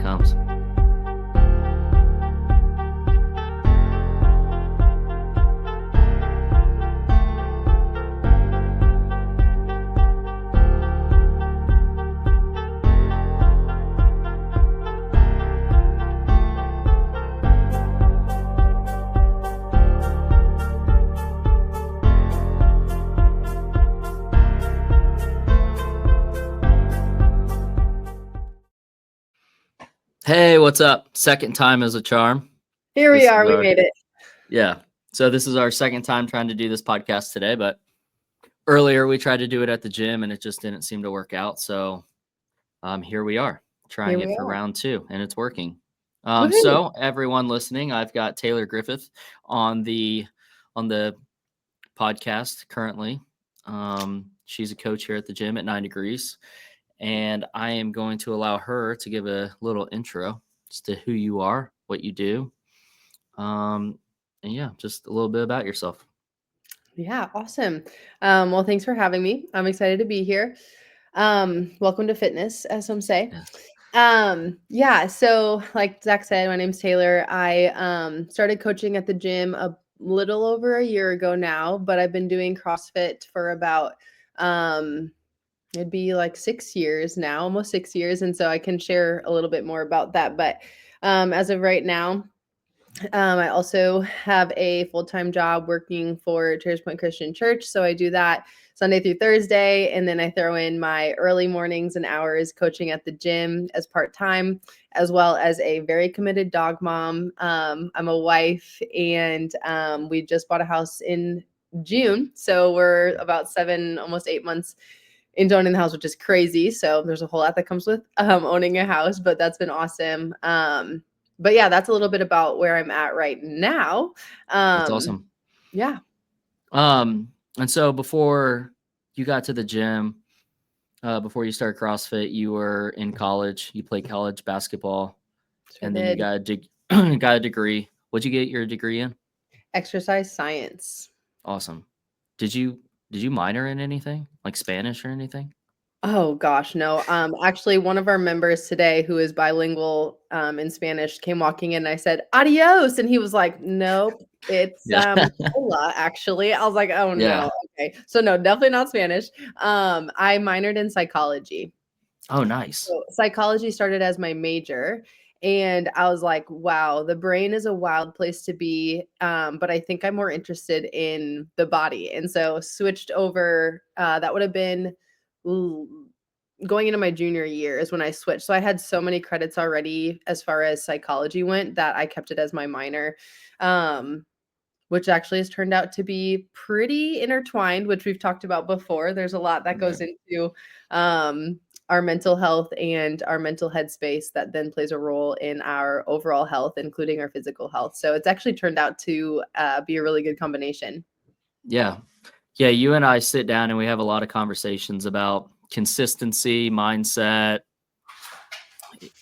comes. Hey, what's up? Second time is a charm. Here we are. We made it. Yeah. So this is our second time trying to do this podcast today, but earlier we tried to do it at the gym and it just didn't seem to work out. So here we are trying it for round 2 and it's working. So everyone listening, I've got Taylor Griffith on the podcast currently. She's a coach here at the gym at 9 Degrees. And I am going to allow her to give a little intro as to who you are, what you do. And yeah, just a little bit about yourself. Yeah, awesome. Well, thanks for having me. I'm excited to be here. Welcome to fitness, as some say. Yes. So like Zach said, my name's Taylor. I started coaching at the gym a little over a year ago now, but I've been doing CrossFit for about it'd be like 6 years now, almost 6 years. And so I can share a little bit more about that. But as of right now, I also have a full-time job working for Trails Point Christian Church. So I do that Sunday through Thursday. And then I throw in my early mornings and hours coaching at the gym as part-time, as well as a very committed dog mom. I'm a wife, and we just bought a house in June. So we're about 7, almost 8 months into owning the house, which is crazy. So there's a whole lot that comes with owning a house, but that's been awesome. But yeah, that's a little bit about where I'm at right now. That's awesome. Yeah. And so before you got to the gym, before you started CrossFit, you were in college. You played college basketball, and then you got a degree. What'd you get your degree in? Exercise science. Awesome. Did you minor in anything, like Spanish or anything? Oh gosh, no. Actually, one of our members today who is bilingual in Spanish came walking in and I said, "Adios." And he was like, "Nope, it's hola, actually." I was like, "Oh no." Okay. So no, definitely not Spanish. I minored in psychology. Oh, nice. So psychology started as my major. And I was like, wow, the brain is a wild place to be. But I think I'm more interested in the body. And so switched over. That would have been going into my junior year is when I switched. So I had so many credits already as far as psychology went that I kept it as my minor, which actually has turned out to be pretty intertwined, which we've talked about before. There's a lot that goes into our mental health and our mental headspace that then plays a role in our overall health, including our physical health. So it's actually turned out to be a really good combination. Yeah. Yeah. You and I sit down and we have a lot of conversations about consistency, mindset,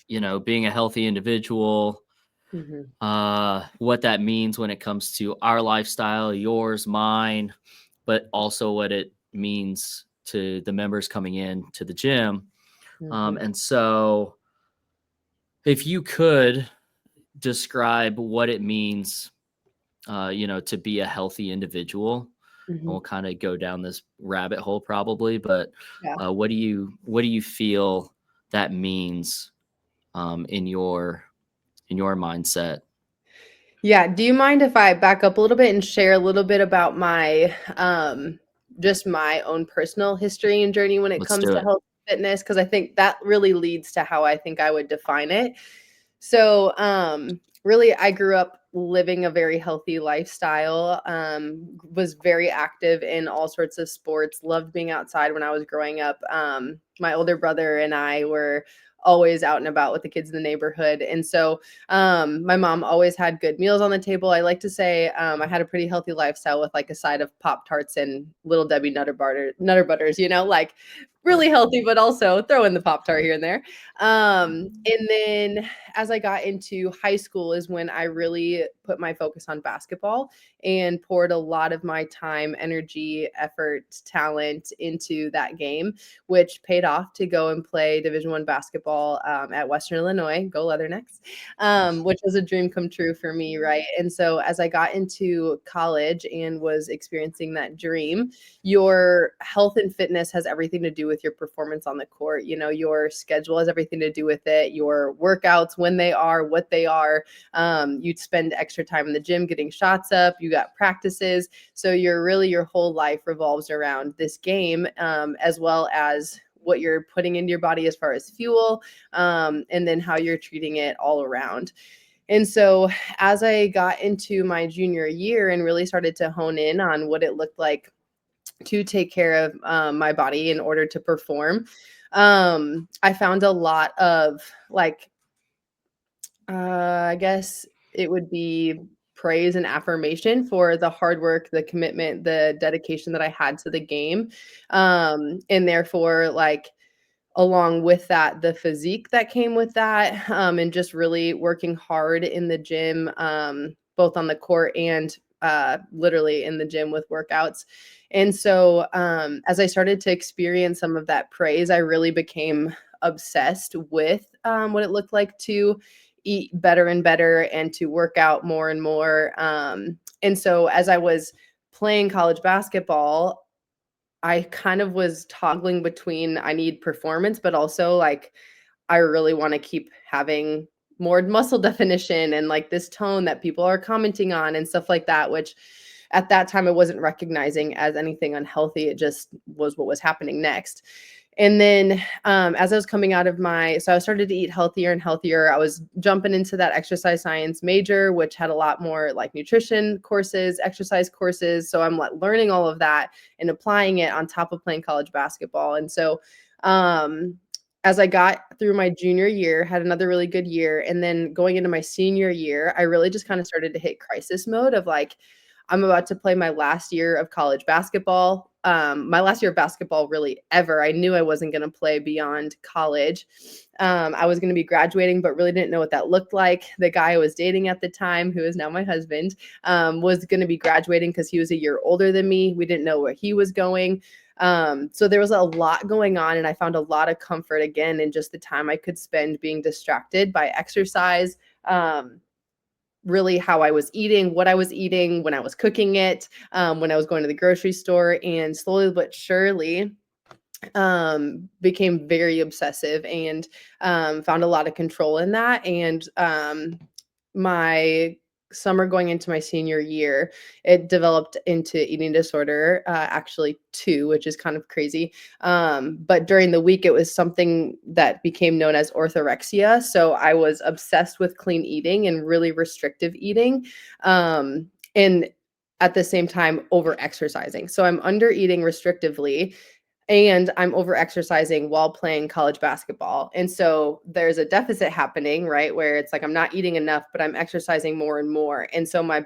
being a healthy individual, what that means when it comes to our lifestyle, yours, mine, but also what it means to the members coming in to the gym. And so if you could describe what it means, to be a healthy individual, and we'll kind of go down this rabbit hole probably, but what do you feel that means in your mindset? Yeah. Do you mind if I back up a little bit and share a little bit about my just my own personal history and journey when it comes to health and fitness? Because I think that really leads to how I think I would define it. So really, I grew up living a very healthy lifestyle, was very active in all sorts of sports, loved being outside when I was growing up. My older brother and I were always out and about with the kids in the neighborhood. And so my mom always had good meals on the table. I like to say I had a pretty healthy lifestyle with like a side of Pop-Tarts and Little Debbie Nutter Butters, like really healthy, but also throw in the Pop-Tart here and there. And then as I got into high school is when I really put my focus on basketball and poured a lot of my time, energy, effort, talent into that game, which paid paid off to go and play Division I basketball at Western Illinois, go Leathernecks, which was a dream come true for me, right? And so as I got into college and was experiencing that dream, your health and fitness has everything to do with your performance on the court. You know, your schedule has everything to do with it, your workouts, when they are, what they are. You'd spend extra time in the gym getting shots up, you got practices. So your whole life revolves around this game, as well as what you're putting into your body as far as fuel, and then how you're treating it all around. And so as I got into my junior year and really started to hone in on what it looked like to take care of my body in order to perform, I found a lot of like, I guess it would be praise and affirmation for the hard work, the commitment, the dedication that I had to the game. And therefore, like, along with that, the physique that came with that, and just really working hard in the gym, both on the court and literally in the gym with workouts. And so, as I started to experience some of that praise, I really became obsessed with what it looked like to eat better and better and to work out more and more. And so, as I was playing college basketball, I kind of was toggling between I need performance, but also like I really want to keep having more muscle definition and like this tone that people are commenting on and stuff like that, which at that time I wasn't recognizing as anything unhealthy. It just was what was happening next. And then as I was coming out of so I started to eat healthier and healthier. I was jumping into that exercise science major, which had a lot more like nutrition courses, exercise courses. So I'm like learning all of that and applying it on top of playing college basketball. And so as I got through my junior year, had another really good year. And then going into my senior year, I really just kind of started to hit crisis mode of like, I'm about to play my last year of college basketball. My last year of basketball really ever. I knew I wasn't going to play beyond college. I was going to be graduating, but really didn't know what that looked like. The guy I was dating at the time, who is now my husband, was going to be graduating because he was a year older than me. We didn't know where he was going. So there was a lot going on, and I found a lot of comfort again in just the time I could spend being distracted by exercise, really how I was eating, what I was eating, when I was cooking it, when I was going to the grocery store, and slowly but surely became very obsessive and found a lot of control in that. And my summer going into my senior year, it developed into eating disorder, actually two, which is kind of crazy. But during the week, it was something that became known as orthorexia. So I was obsessed with clean eating and really restrictive eating. And at the same time, over exercising. So I'm under eating restrictively and I'm over exercising while playing college basketball. And so there's a deficit happening, right? Where it's like I'm not eating enough, but I'm exercising more and more. And so our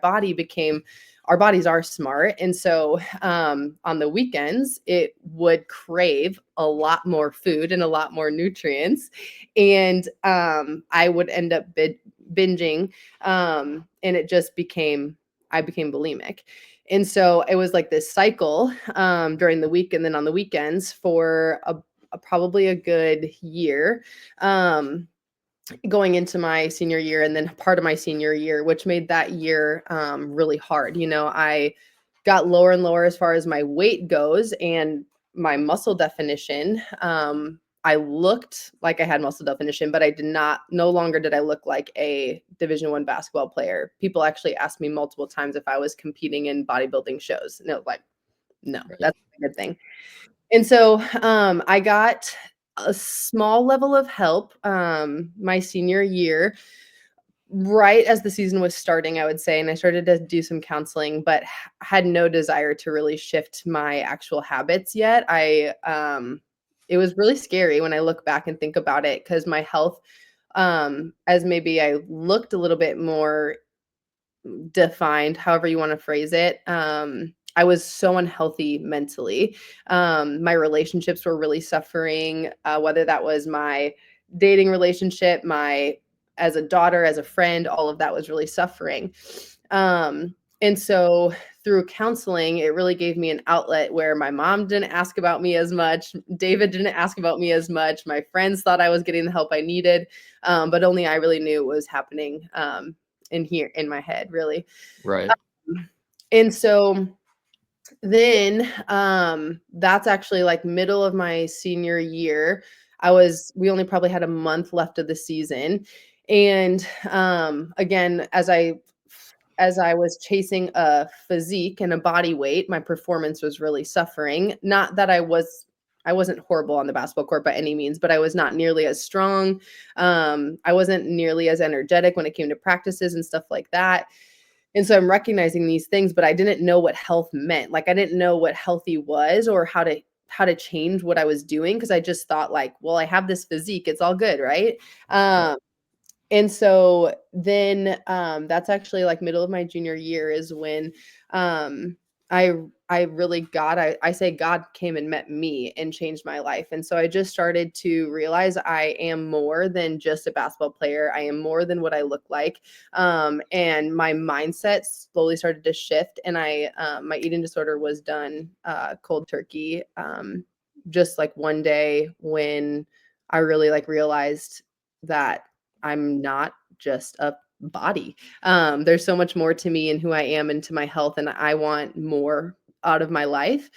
bodies are smart. And so on the weekends, it would crave a lot more food and a lot more nutrients. And I would end up binging. And it just I became bulimic. And so it was like this cycle during the week and then on the weekends for probably a good year, going into my senior year and then part of my senior year, which made that year really hard. You know, I got lower and lower as far as my weight goes and my muscle definition. I looked like I had muscle definition, but no longer did I look like a Division I basketball player. People actually asked me multiple times if I was competing in bodybuilding shows. And it was like, no, Right. that's a good thing. And so I got a small level of help my senior year, right as the season was starting, I would say. And I started to do some counseling, but had no desire to really shift my actual habits yet. It was really scary when I look back and think about it because my health, as maybe I looked a little bit more defined, however you want to phrase it. I was so unhealthy mentally. My relationships were really suffering, whether that was my dating relationship, my as a daughter, as a friend, all of that was really suffering. And so through counseling, it really gave me an outlet where my mom didn't ask about me as much. David didn't ask about me as much. My friends thought I was getting the help I needed, but only I really knew what was happening in here in my head, really. Right. And so then that's actually like middle of my senior year. We only probably had a month left of the season. And again, as I was chasing a physique and a body weight, my performance was really suffering. Not that I wasn't horrible on the basketball court by any means, but I was not nearly as strong. I wasn't nearly as energetic when it came to practices and stuff like that. And so I'm recognizing these things, but I didn't know what health meant. Like I didn't know what healthy was or how to change what I was doing because I just thought like, well, I have this physique, it's all good, right? And so then that's actually like middle of my junior year is when um, I really I say God came and met me and changed my life. And so I just started to realize I am more than just a basketball player. I am more than what I look like. And my mindset slowly started to shift. And my eating disorder was done cold turkey. Just like one day when I really like realized that I'm not just a body. There's so much more to me and who I am and to my health, and I want more out of my life.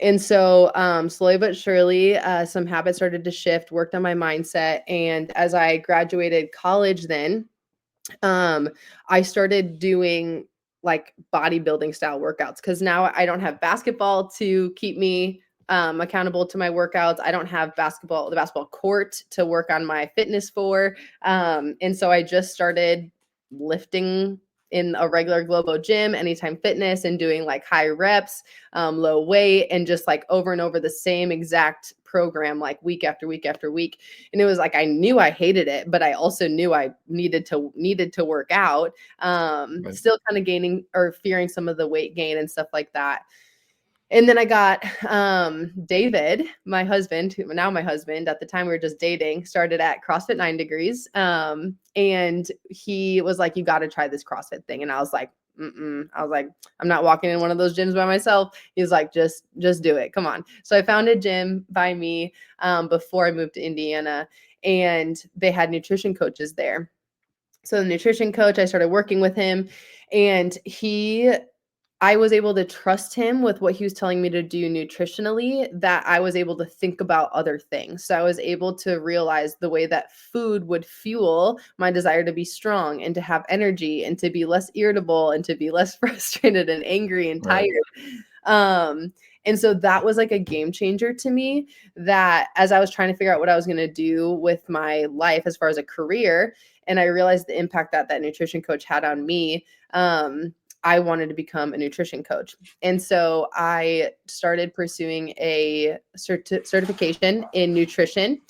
And so, slowly but surely, some habits started to shift, worked on my mindset. And as I graduated college, then I started doing like bodybuilding style workouts because now I don't have basketball to keep me accountable to my workouts. I don't have the basketball court to work on my fitness for. And so I just started lifting in a regular Globo gym, Anytime Fitness, and doing like high reps, low weight, and just like over and over the same exact program, like week after week after week. And it was like I knew I hated it, but I also knew I needed to work out. Right. Still kind of gaining or fearing some of the weight gain and stuff like that. And then I got David, my husband, now my husband. At the time we were just dating, started at CrossFit 9 Degrees. And he was like, you got to try this CrossFit thing. And I was like, I was like, I'm not walking in one of those gyms by myself. He's like, just do it. Come on. So I found a gym by me before I moved to Indiana, and they had nutrition coaches there. So the nutrition coach, I started working with him, and I was able to trust him with what he was telling me to do nutritionally, that I was able to think about other things. So I was able to realize the way that food would fuel my desire to be strong and to have energy and to be less irritable and to be less frustrated and angry and tired. Um, and so that was like a game changer to me, that as I was trying to figure out what I was going to do with my life as far as a career, and I realized the impact that that nutrition coach had on me, I wanted to become a nutrition coach. And so I started pursuing a certification in nutrition,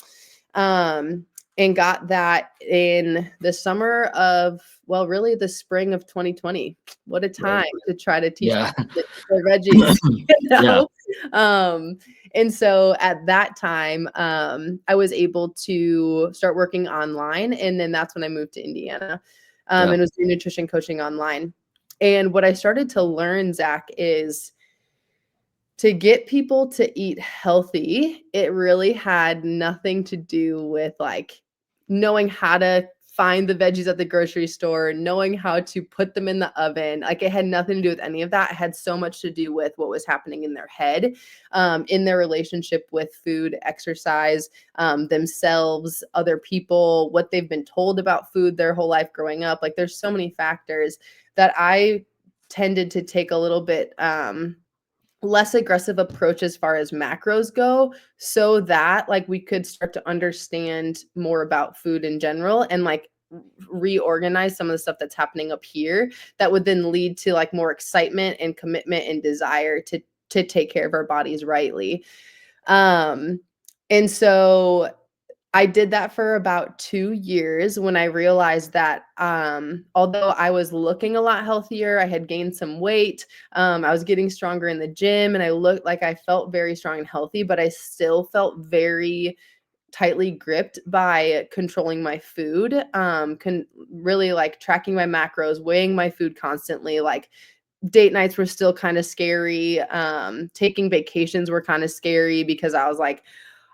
and got that in the summer of, well, really the spring of 2020. What a time Right. to try to teach Yeah. the veggies, you Yeah. know? And so at that time, I was able to start working online. And then that's when I moved to Indiana, Yeah. and was doing nutrition coaching online. And what I started to learn, Zach, is to get people to eat healthy, it really had nothing to do with like knowing how to find the veggies at the grocery store, knowing how to put them in the oven. Like it had nothing to do with any of that. It had so much to do with what was happening in their head, in their relationship with food, exercise, themselves, other people, what they've been told about food their whole life growing up. Like there's so many factors that I tended to take a little bit less aggressive approach as far as macros go, so that like we could start to understand more about food in general and like reorganize some of the stuff that's happening up here that would then lead to like more excitement and commitment and desire to take care of our bodies rightly. um and so I did that for about 2 years when I realized that, although I was looking a lot healthier, I had gained some weight, I was getting stronger in the gym, and I looked like I felt very strong and healthy, but I still felt very tightly gripped by controlling my food, really like tracking my macros, weighing my food constantly, like date nights were still kind of scary. Taking vacations were kind of scary because I was like,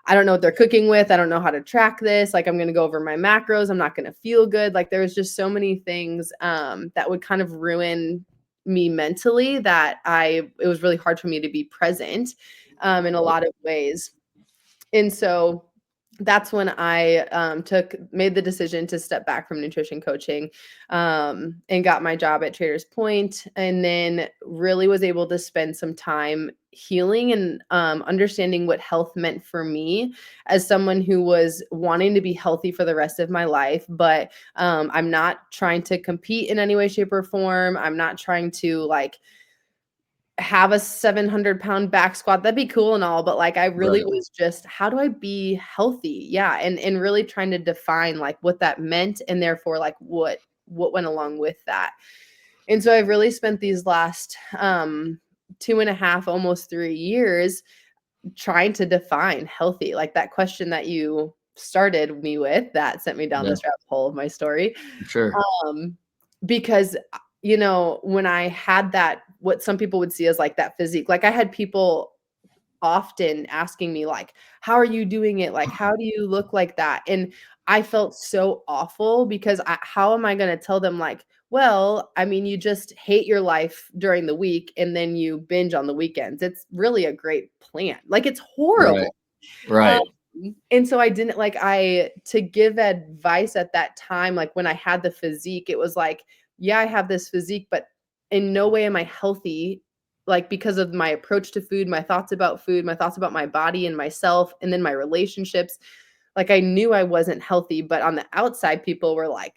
I don't know what they're cooking with. I don't know how to track this. Like, I'm going to go over my macros. I'm not going to feel good. Like, there was just so many things that would kind of ruin me mentally that it was really hard for me to be present in a lot of ways. And so that's when I made the decision to step back from nutrition coaching and got my job at Traders Point, and then really was able to spend some time healing and understanding what health meant for me as someone who was wanting to be healthy for the rest of my life. But I'm not trying to compete in any way, shape, or form. I'm not trying to like have a 700-pound back squat. That'd be cool and all, but like I really Right. was just, how do I be healthy? Yeah, and really trying to define like what that meant, and therefore like what went along with that. And so I've really spent these last 2.5, almost 3 years trying to define healthy, like that question that you started me with that sent me down Yeah, this rabbit hole of my story. sure. Um, because, when I had that, what some people would see as like that physique, like I had people often asking me like, how are you doing it? Like, how do you look like that? And I felt so awful because how am I going to tell them like, well, I mean, you just hate your life during the week and then you binge on the weekends. It's really a great plan. Like, it's Right. horrible. Um, Right. and so I didn't like to give advice at that time, like when I had the physique, it was like, yeah, I have this physique, but in no way am I healthy, like because of my approach to food, my thoughts about food, my thoughts about my body and myself, and then my relationships. Like I knew I wasn't healthy, but on the outside, people were like,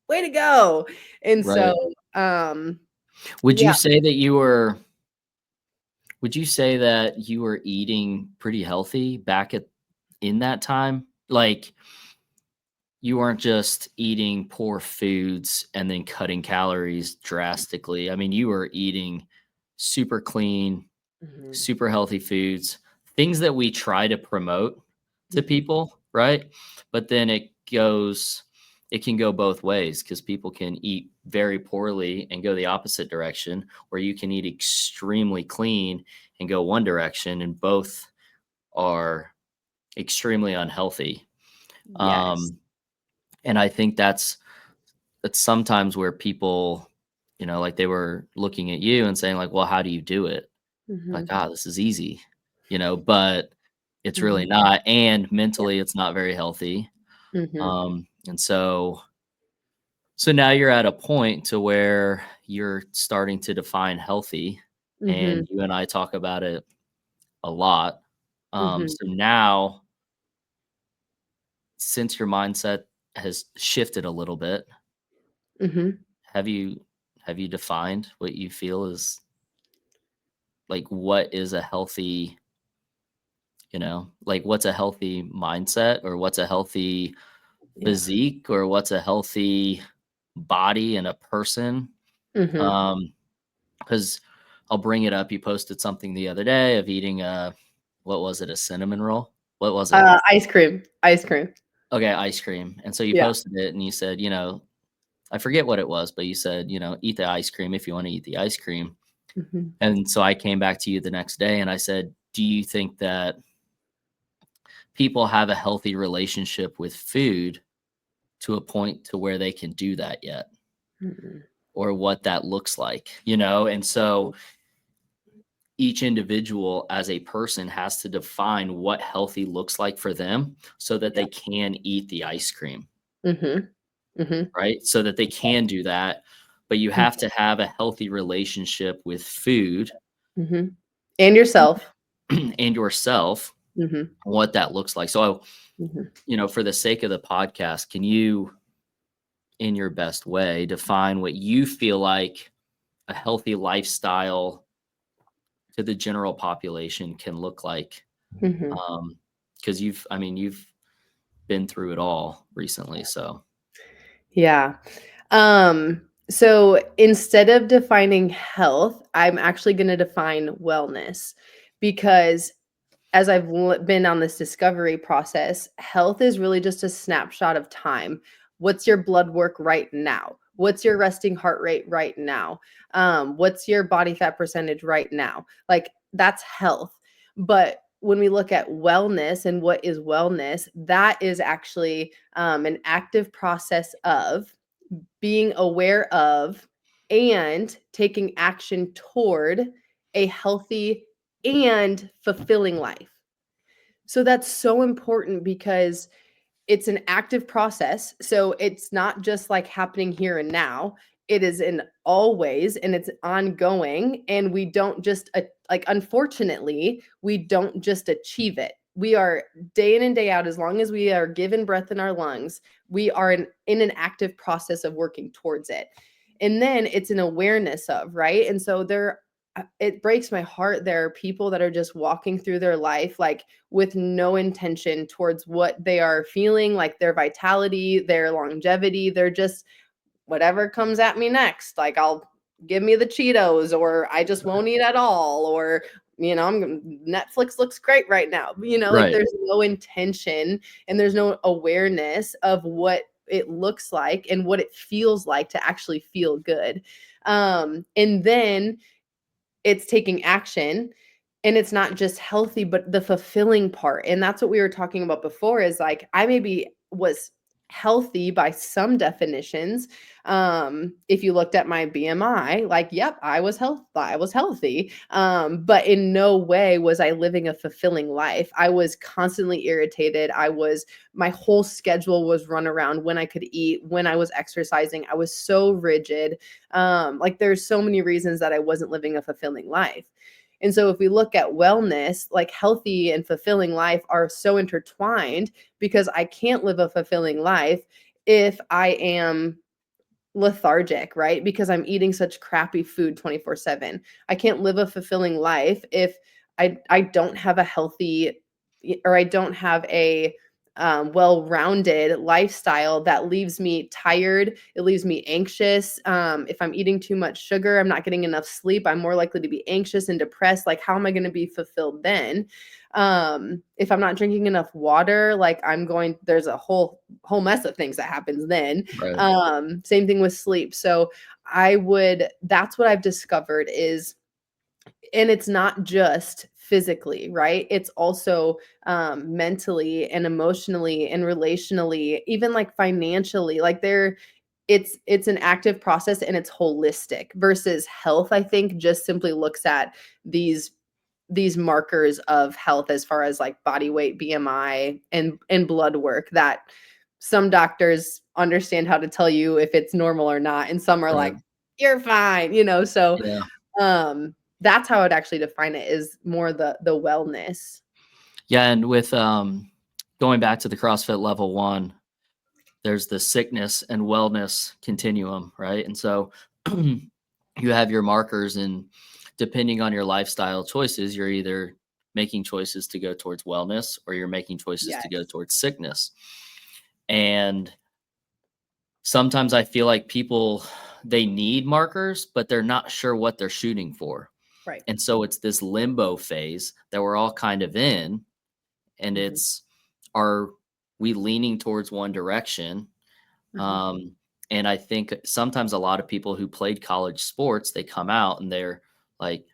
way to go. And so, Right. um, Would yeah. you say that you were would you say that you were eating pretty healthy back at in that time? Like, you weren't just eating poor foods and then cutting calories drastically. I mean, you were eating super clean, Mhm, super healthy foods, things that we try to promote to mhm. people, right? But then it can go both ways because people can eat very poorly and go the opposite direction, or you can eat extremely clean and go one direction, and both are extremely unhealthy. Yes. Um, and I think that's sometimes where people, like they were looking at you and saying like, well, how do you do it? Like, Mhm, this is easy, but it's really mhm, not. And yeah, mentally, it's not very healthy. mhm, And so now you're at a point to where you're starting to define healthy, mhm, and you and I talk about it a lot. mhm, So now, since your mindset has shifted a little bit, mhm. have you have you defined what you feel is like what is a healthy, like what's a healthy mindset, or what's a healthy Yeah. physique, or what's a healthy body and a person? Mhm. Um, because I'll bring it up. You posted something the other day of eating what was it, a cinnamon roll? What was it? Ice cream, ice cream. Okay, ice cream. And so you Yeah. posted it and you said, I forget what it was, but you said, eat the ice cream if you want to eat the ice cream. Mhm. And so I came back to you the next day and I said, do you think that people have a healthy relationship with food to a point to where they can do that yet, Mhm. or what that looks like, and so each individual as a person has to define what healthy looks like for them so that Yeah. they can eat the ice cream, Mhm. Mhm. right? So that they can do that, but you Mhm. have to have a healthy relationship with food Mhm. And yourself. and yourself, Mhm. what that looks like. So, Mhm. for the sake of the podcast, can you, in your best way, define what you feel like a healthy lifestyle to the general population can look like? Mhm. Because you've been through it all recently, so Yeah. So instead of defining health, I'm actually gonna define wellness because as I've been on this discovery process, health is really just a snapshot of time. What's your blood work right now? What's your resting heart rate right now? What's your body fat percentage right now? Like, that's health. But when we look at wellness and what is wellness, that is actually an active process of being aware of and taking action toward a healthy and fulfilling life. So that's so important because it's an active process. So it's not just like happening here and now. It is in always and it's ongoing. And we don't just like, unfortunately, we don't just achieve it. We are day in and day out, as long as we are given breath in our lungs, we are in an active process of working towards it. And then it's an awareness of, right? And so it breaks my heart. There are people that are just walking through their life like with no intention towards what they are feeling, like their vitality, their longevity. They're just whatever comes at me next. Like, I'll give me the Cheetos, or I just won't eat at all, or Netflix looks great right now. Like, Right. there's no intention and there's no awareness of what it looks like and what it feels like to actually feel good. And then it's taking action, and it's not just healthy, but the fulfilling part. And that's what we were talking about before, is like, I maybe was healthy by some definitions. If you looked at my BMI, like, yep, I was healthy. But in no way was I living a fulfilling life. I was constantly irritated. My whole schedule was run around when I could eat, when I was exercising. I was so rigid. Like, there's so many reasons that I wasn't living a fulfilling life. And so if we look at wellness, like, healthy and fulfilling life are so intertwined, because I can't live a fulfilling life if I am lethargic, right? Because I'm eating such crappy food 24/7. I can't live a fulfilling life if I don't have a healthy, or I don't have a well-rounded lifestyle that leaves me tired. It leaves me anxious. If I'm eating too much sugar, I'm not getting enough sleep, I'm more likely to be anxious and depressed. Like, how am I going to be fulfilled then? If I'm not drinking enough water, like, there's a whole mess of things that happens then. Right. Same thing with sleep. So that's what I've discovered is, and it's not just physically, right? It's also mentally and emotionally and relationally, even like financially. Like, it's an active process, and it's holistic, versus health, I think, just simply looks at these markers of health, as far as like body weight, BMI, and blood work, that some doctors understand how to tell you if it's normal or not, and some are Right. like, you're fine. So Yeah. that's how I'd actually define it, is more the wellness. Yeah. And with going back to the CrossFit level 1, there's the sickness and wellness continuum, right? And so you have your markers, and depending on your lifestyle choices, you're either making choices to go towards wellness, or you're making choices to go Yes. towards sickness. And sometimes I feel like people, they need markers, but they're not sure what they're shooting for. Right. And so it's this limbo phase that we're all kind of in. And Mhm. it's, are we leaning towards one direction? Mhm. Um, and I think sometimes a lot of people who played college sports, they come out and they're like,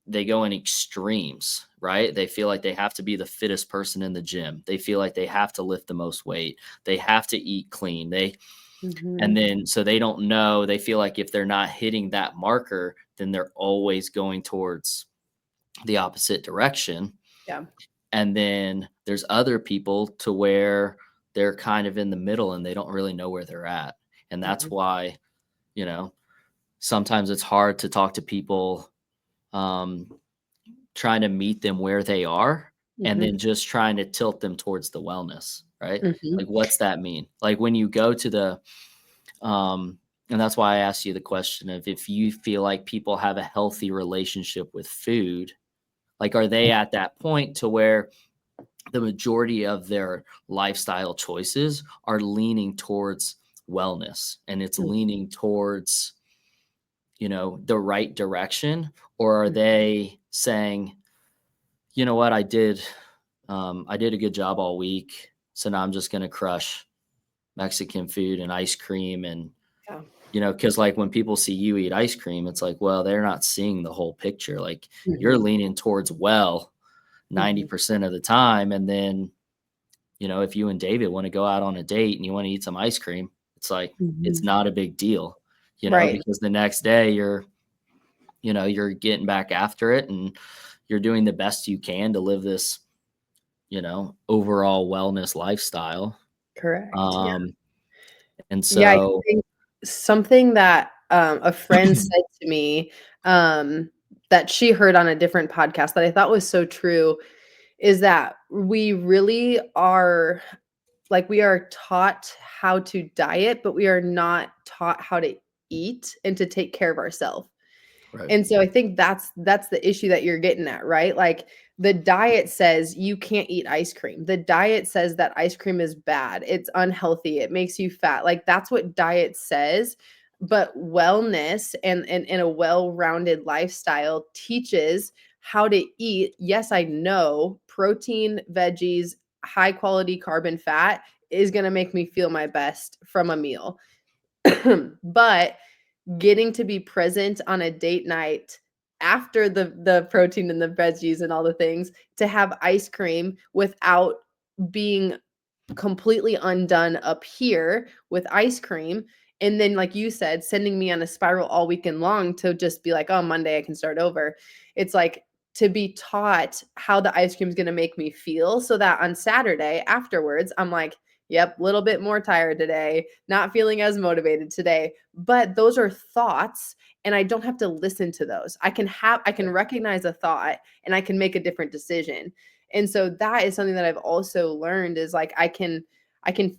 they go in extremes, right? They feel like they have to be the fittest person in the gym. They feel like they have to lift the most weight. They have to eat clean. And Mhm. then so they don't know. They feel like if they're not hitting that marker, then they're always going towards the opposite direction. Yeah. And then there's other people to where they're kind of in the middle and they don't really know where they're at. And that's Mhm. why, you know, sometimes it's hard to talk to people, um, trying to meet them where they are, and Mhm. then just trying to tilt them towards the wellness, right? Mhm. Like, what's that mean? Like, when you go to and that's why I asked you the question of, if you feel like people have a healthy relationship with food, like, are they at that point to where the majority of their lifestyle choices are leaning towards wellness, and it's Mhm. leaning towards, the right direction? Or are they saying, you know what, I did a good job all week, so now I'm just going to crush Mexican food and ice cream and Yeah. because like when people see you eat ice cream, it's like, well, they're not seeing the whole picture. Like you're Mhm. leaning towards well Mhm. 90% of the time. And then, if you and David want to go out on a date and you want to eat some ice cream, it's like, it's Mhm. not a big deal, Right. because the next day you're getting back after it and you're doing the best you can to live this, overall wellness lifestyle. Correct. Yeah. Um, and Yeah, I so, think something that, a friend said to me, um, that she heard on a different podcast that I thought was so true is that we really are like, we are taught how to diet, but we are not taught how to eat and to take care of ourselves. right, And so I think that's the issue that you're getting at, right? Like the diet says you can't eat ice cream. The diet says that ice cream is bad. It's unhealthy. It makes you fat. Like that's what diet says. But wellness and a well-rounded lifestyle teaches how to eat. Yes, I know protein, veggies, high quality carb and fat is going to make me feel my best from a meal. But getting to be present on a date night after the protein and the veggies and all the things to have ice cream without being completely undone up here with ice cream. And then, like you said, sending me on a spiral all weekend long to just be like, oh, Monday I can start over. It's like to be taught how the ice cream is going to make me feel so that on Saturday afterwards, I'm like, yep, a little bit more tired today, not feeling as motivated today. But those are thoughts and I don't have to listen to those. I can recognize a thought and I can make a different decision. And so that is something that I've also learned is like I can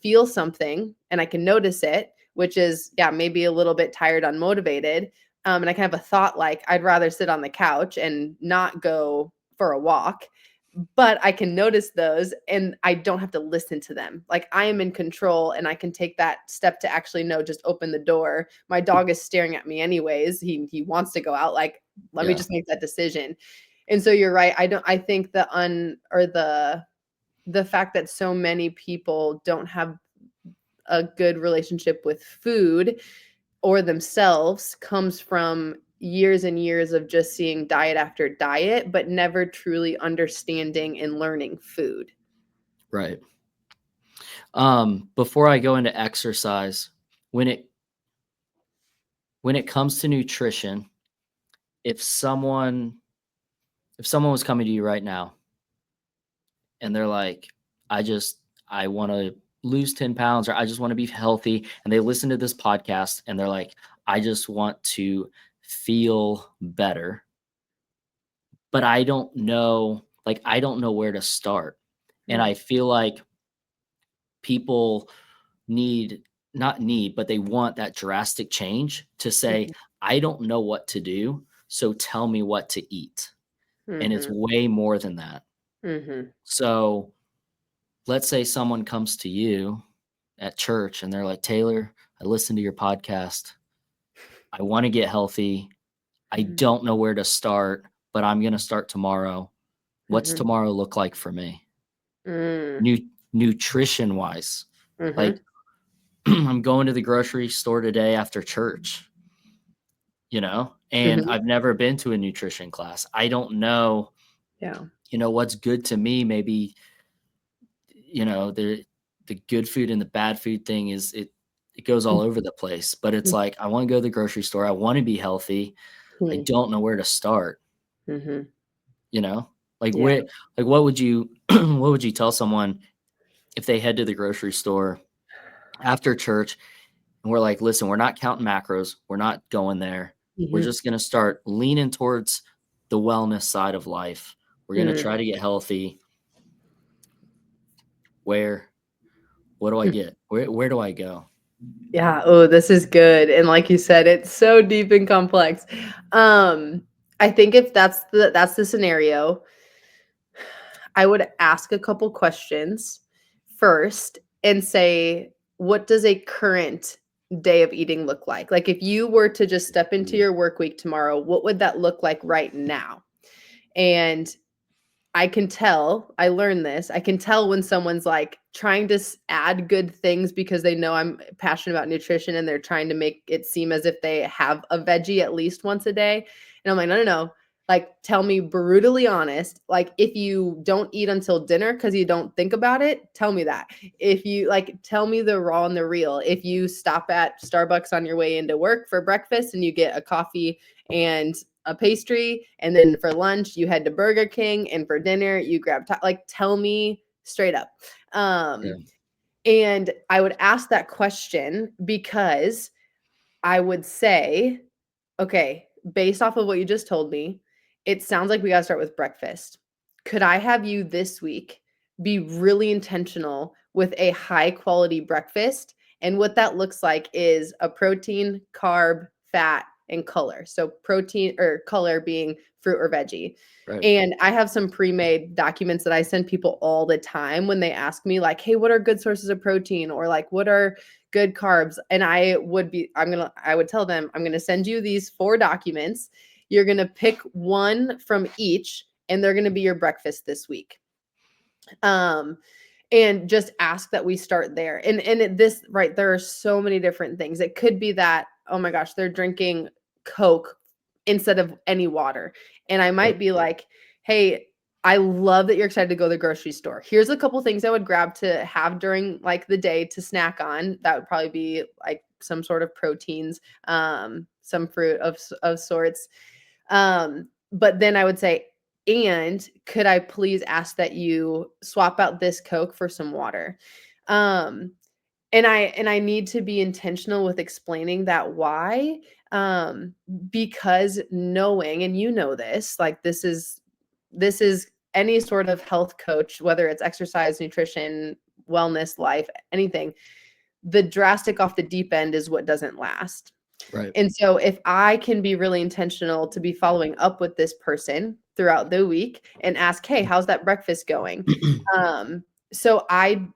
feel something and I can notice it, which is yeah, maybe a little bit tired, unmotivated. And I can have a thought like I'd rather sit on the couch and not go for a walk. But I can notice those and I don't have to listen to them. Like I am in control and I can take that step to actually know, just open the door. My dog is staring at me anyways. He wants to go out. Like, let me yeah, just make that decision. And so you're right. I think the fact that so many people don't have a good relationship with food or themselves comes from years and years of just seeing diet after diet, but never truly understanding and learning food. right. Before I go into exercise, when it when it comes to nutrition, if someone if someone was coming to you right now and they're like, I want to lose 10 pounds or I just want to be healthy, and they listen to this podcast and they're like, I just want to feel better, but I don't know where to start. And I Right. feel like people need not need, but they want that drastic change to say, Mhm. I don't know what to do, so tell me what to eat. And it's Mhm. way more than that. Mhm. So let's say someone comes to you at church and they're like, Taylor, I listened to your podcast. I want to get healthy. I Mhm. don't know where to start, but I'm going to start tomorrow. What's Mhm. tomorrow look like for me? Mm. Nu- Nutrition wise. Like Mhm. I'm going to the grocery store today after church, and Mhm. I've never been to a nutrition class. I don't know, Yeah. what's good to me. Maybe, the good food and the bad food thing it goes all over the place, but it's like, I want to go to the grocery store. I want to be healthy. I Mhm. don't know where to start, Mhm. you know? Like Yeah. where like what would you what would you tell someone if they head to the grocery store after church and we're like, listen, we're not counting macros. We're not going there. We're Mhm. just going to start leaning towards the wellness side of life. We're going to Mm. try to get healthy. Where, what do I get? Where do I go? Yeah, oh, this is good, and like you said, it's so deep and complex. Um, I think if that's the scenario, I would ask a couple questions first and say, "What does a current day of eating look like?" Like, if you were to just step into your work week tomorrow, what would that look like right now? And I can tell, I learned this. I can tell when someone's like trying to add good things because they know I'm passionate about nutrition and they're trying to make it seem as if they have a veggie at least once a day. And I'm like, no, no, no. Like, tell me brutally honest. Like, if you don't eat until dinner because you don't think about it, tell me that. If you like, tell me the raw and the real. If you stop at Starbucks on your way into work for breakfast and you get a coffee and a pastry, and then for lunch you head to Burger King, and for dinner you grab like, tell me straight up. Yeah. And I would ask that question because I would say, okay, based off of what you just told me, it sounds like we got to start with breakfast. Could I have you this week be really intentional with a high quality breakfast? And what that looks like is a protein, carb, fat, and color. So protein or color being fruit or veggie. Right. And I have some pre-made documents that I send people all the time when they ask me like, hey, what are good sources of protein? Or like, what are good carbs? And I would tell them, I'm going to send you these 4 documents. You're going to pick one from each, and they're going to be your breakfast this week. And just ask that we start there. And this, right, there are so many different things. It could be that, oh my gosh, they're drinking Coke instead of any water. And I might be like, hey, I love that you're excited to go to the grocery store. Here's a couple things I would grab to have during like the day to snack on. That would probably be like some sort of proteins, some fruit of sorts. But then I would say, and could I please ask that you swap out this Coke for some water? And I need to be intentional with explaining that why, because knowing, and you know this, like this is any sort of health coach, whether it's exercise, nutrition, wellness, life, anything, the drastic off the deep end is what doesn't last. Right. And so if I can be really intentional to be following up with this person throughout the week and ask, hey, how's that breakfast going? So I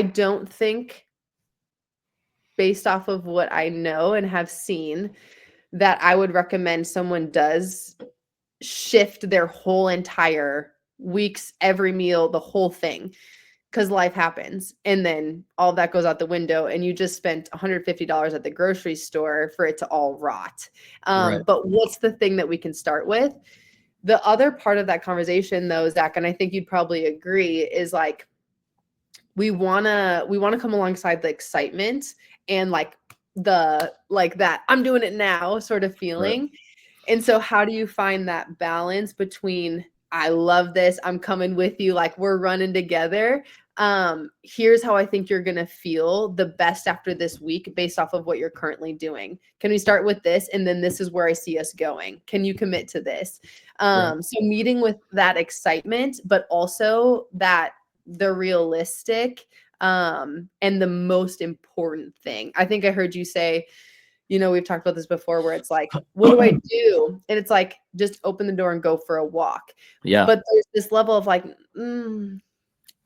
don't think, based off of what I know and have seen, that I would recommend someone does shift their whole entire week's every meal, the whole thing, because life happens. And then all that goes out the window and you just spent $150 at the grocery store for it to all rot. Right. But what's the thing that we can start with? The other part of that conversation though, Zach, and I think you'd probably agree, is like, we wanna come alongside the excitement and like that I'm doing it now sort of Right. feeling. And so how do you find that balance between, I love this, I'm coming with you, like we're running together. Here's how I think you're going to feel the best after this week based off of what you're currently doing. Can we start with this? And then this is where I see us going. Can you commit to this? Right. So meeting with that excitement, but also that the realistic, and the most important thing. I think I heard you say, we've talked about this before where it's like, what do I do? And it's like, just open the door and go for a walk. Yeah. But there's this level of like,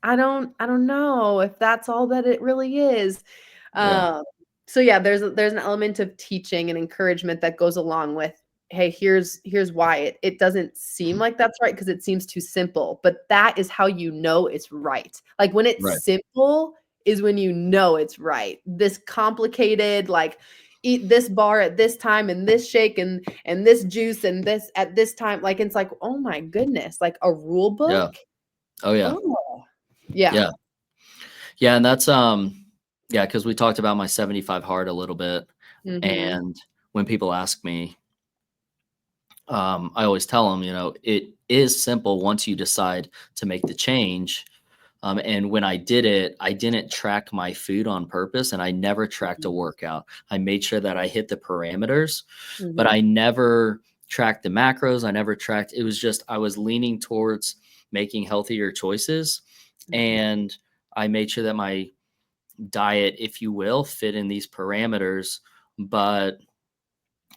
I don't know if that's all that it really is. Yeah. So yeah, there's an element of teaching and encouragement that goes along with, hey, here's why it doesn't seem like that's right because it seems too simple, but that is how you know it's right. Like when it's Right. simple is when you know it's right. This complicated, like eat this bar at this time and this shake and this juice and this at this time, like it's like, oh my goodness, like a rule Yeah. book. Oh yeah. Oh yeah. Yeah. Yeah. And that's, yeah, because we talked about my 75 hard a little bit. Mm-hmm. And when people ask me, I always tell them, it is simple once you decide to make the change. And when I did it, I didn't track my food on purpose and I never tracked a workout. I made sure that I hit the parameters, but Mm-hmm. I never tracked the macros. I never tracked, it was just, I was leaning towards making healthier choices. And I made sure that my diet, if you will, fit in these parameters. But,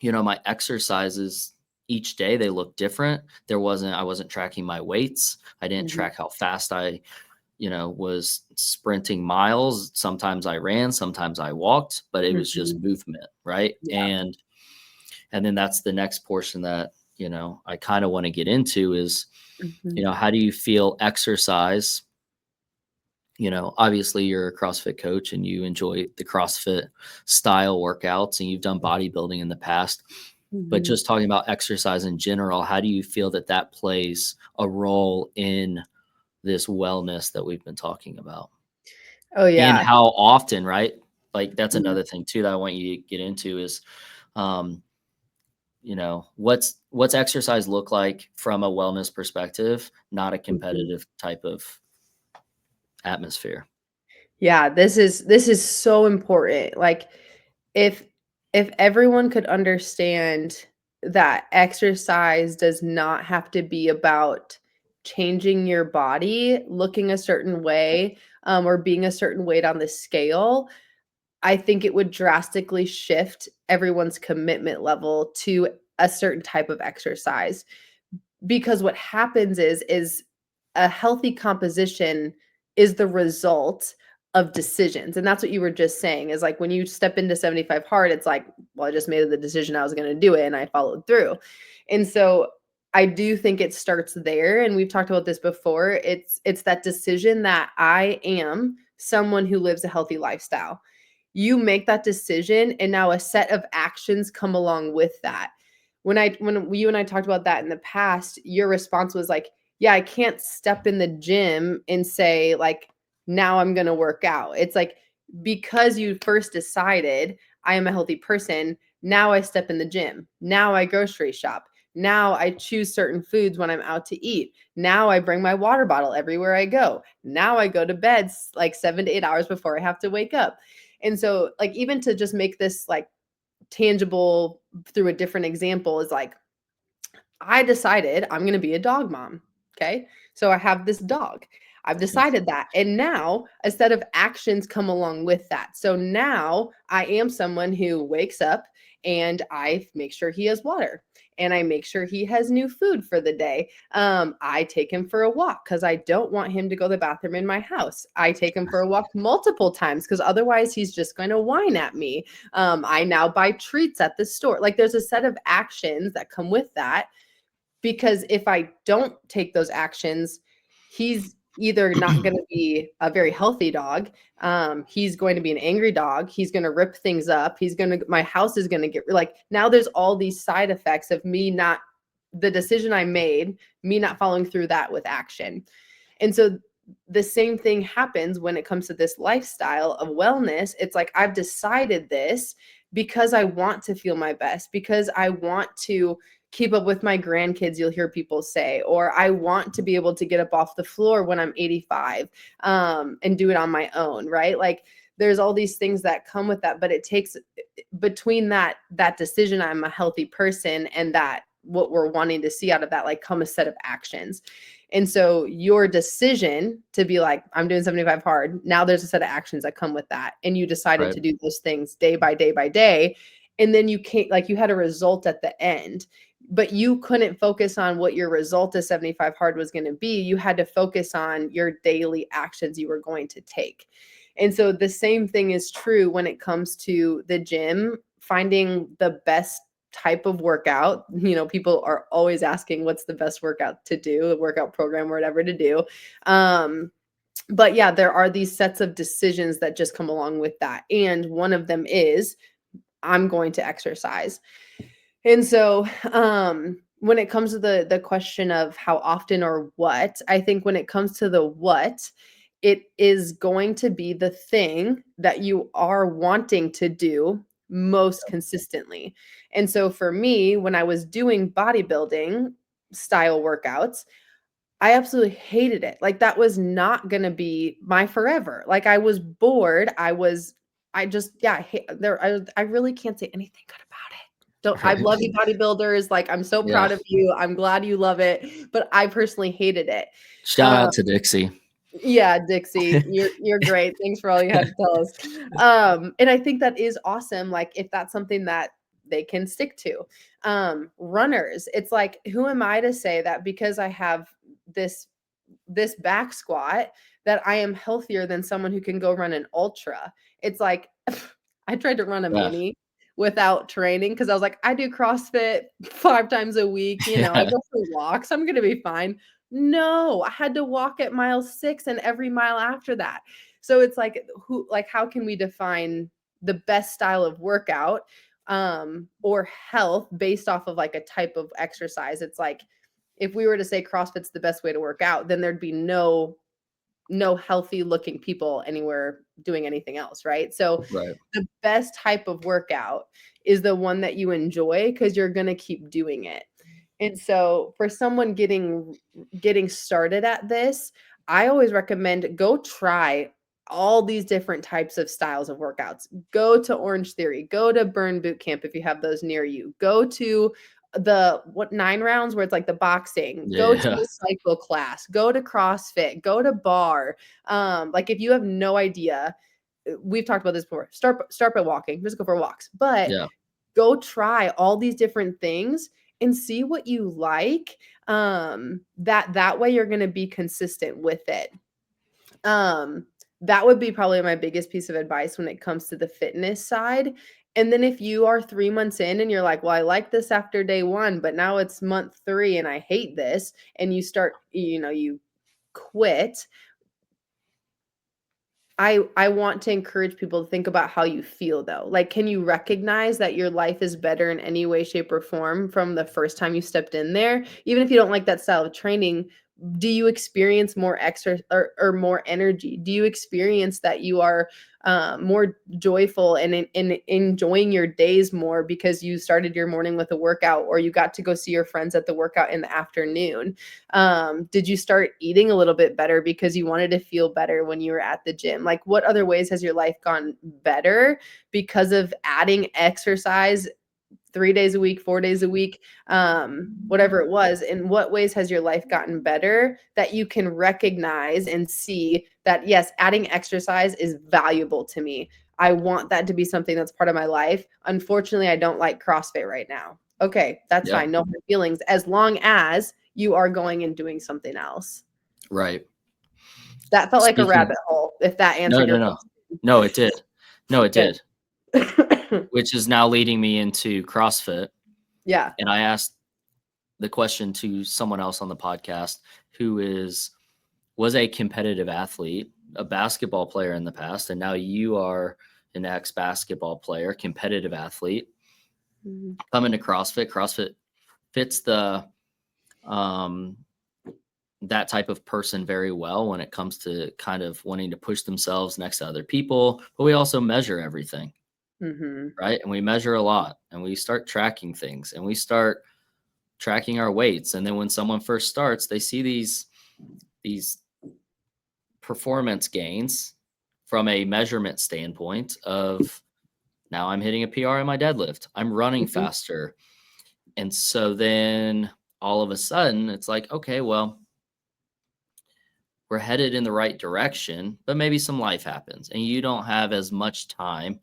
my exercises each day, they look different. I wasn't tracking my weights. I didn't Mm-hmm. track how fast I was sprinting miles. Sometimes I ran, sometimes I walked, but it was just Mm-hmm. movement, right? Yeah. And then that's the next portion that, I kind of want to get into is, Mhm. how do you feel exercise? Obviously you're a CrossFit coach and you enjoy the CrossFit style workouts and you've done bodybuilding in the past. But Mhm. just talking about exercise in general, how do you feel that plays a role in this wellness that we've been talking about? Oh, And yeah. how often, right? Like that's Mhm. another thing too that I want you to get into is, um, what's exercise look like from a wellness perspective, not a Mhm. competitive type of atmosphere. Yeah, this is so important. Like, if if everyone could understand that exercise does not have to be about changing your body, looking a certain way, or being a certain weight on the scale, I think it would drastically shift everyone's commitment level to a certain type of exercise. Because what happens is a healthy composition is the result of decisions, and that's what you were just saying, is like when you step into 75 hard, it's like, well, I just made the decision I was gonna do it, and I followed through. And so, I do think it starts there, and we've talked about this before. It's that decision that I am someone who lives a healthy lifestyle. You make that decision, and now a set of actions come along with that. When you and I talked about that in the past, your response was like, "Yeah, I can't step in the gym and say like, now I'm going to work out." It's like, because you first decided I am a healthy person, now I step in the gym. Now I grocery shop. Now I choose certain foods when I'm out to eat. Now I bring my water bottle everywhere I go. Now I go to bed like 7 to 8 hours before I have to wake up. And so, like, even to just make this like tangible through a different example is like, I decided I'm going to be a dog mom. Okay. So I have this dog. I've Yes. decided that. And now a set of actions come along with that. So now I am someone who wakes up and I make sure he has water and I make sure he has new food for the day. I take him for a walk because I don't want him to go to the bathroom in my house. I take him for a walk multiple times because otherwise he's just going to whine at me. I now buy treats at the store. Like, there's a set of actions that come with that, because if I don't take those actions, he's either not going to be a very healthy dog. He's going to be an angry dog. He's going to rip things up. My house is going to get like, now there's all these side effects of me not, the decision I made, me not following through that with action. And so the same thing happens when it comes to this lifestyle of wellness. It's like, I've decided this because I want to feel my best, because I want to keep up with my grandkids, you'll hear people say, or I want to be able to get up off the floor when I'm 85, and do it on my own, right? Like, there's all these things that come with that, but it takes, between that decision, I'm a healthy person, and that what we're wanting to see out of that, like, come a set of actions. And so your decision to be like, I'm doing 75 hard, now there's a set of actions that come with that. And you decided Right. to do those things day by day by day. And then you can't, like, you had a result at the end, but you couldn't focus on what your result of 75 hard was going to be. You had to focus on your daily actions you were going to take. And so the same thing is true when it comes to the gym, finding the best type of workout. People are always asking what's the best workout to do, a workout program or whatever to do. But yeah, there are these sets of decisions that just come along with that. And one of them is, I'm going to exercise. And so, when it comes to the question of how often or what, I think when it comes to the what, it is going to be the thing that you are wanting to do most consistently. And so for me, when I was doing bodybuilding style workouts, I absolutely hated it. Like, that was not gonna be my forever. Like, I was bored. I just, yeah, I really can't say anything good about it. Don't I Right. love you bodybuilders. Like, I'm so Yeah. proud of you. I'm glad you love it, but I personally hated it. Shout Um, out to Dixie. yeah, Dixie, you're great. Thanks for all you had to tell us. And I think that is awesome. Like, if that's something that they can stick to. Runners, it's like, who am I to say that because I have this this back squat that I am healthier than someone who can go run an ultra? It's like, I tried to run a Yeah. mini. without training because I was like, I do CrossFit 5 times a week, I Yeah. go for walks, I'm gonna be fine. No, I had to walk at mile 6 and every mile after that. So it's like, how can we define the best style of workout or health based off of like a type of exercise? It's like if we were to say CrossFit's the best way to work out, then there'd be no healthy looking people anywhere doing anything else, right? So Right. the best type of workout is the one that you enjoy because you're going to keep doing it. And so for someone getting started at this, I always recommend go try all these different types of styles of workouts. Go to Orange Theory, go to Burn Boot Camp if you have those near you. Go to the 9 rounds where it's like the boxing. Go to Yeah. the cycle class, go to CrossFit, go to bar. Like if you have no idea, we've talked about this before. Start by walking. Just go for walks. But Yeah. go try all these different things and see what you like. That way you're going to be consistent with it. That would be probably my biggest piece of advice when it comes to the fitness side. And then if you are 3 months in and you're like, well, I like this after day 1, but now it's month 3 and I hate this, and you start, you quit. I want to encourage people to think about how you feel though. Like, can you recognize that your life is better in any way, shape, or form from the first time you stepped in there? Even if you don't like that style of training, do you experience more extra or more energy? Do you experience that you are more joyful and in enjoying your days more because you started your morning with a workout, or you got to go see your friends at the workout in the afternoon? Did you start eating a little bit better because you wanted to feel better when you were at the gym? Like, what other ways has your life gone better because of adding exercise 3 days a week, 4 days a week, whatever it was? In what ways has your life gotten better that you can recognize and see that, yes, adding exercise is valuable to me. I want that to be something that's part of my life. Unfortunately, I don't like CrossFit right now. Okay, that's Yeah. fine. No hard feelings, as long as you are going and doing something else. Right. That felt like a Speaking rabbit hole, if that No, answered no, your no. question. No, it did. No, it Good. did, which is now leading me into CrossFit, Yeah. and I asked the question to someone else on the podcast who was a competitive athlete, a basketball player in the past, and now you are an ex-basketball player, competitive athlete, Mhm. coming to CrossFit. CrossFit fits the that type of person very well when it comes to kind of wanting to push themselves next to other people, but we also measure everything, Mhm. right? And we measure a lot, and we start tracking things, and we start tracking our weights. And then when someone first starts, they see these performance gains from a measurement standpoint of, now I'm hitting a PR in my deadlift, I'm running Mhm. faster. And so then all of a sudden it's like, okay, well, we're headed in the right direction, but maybe some life happens and you don't have as much time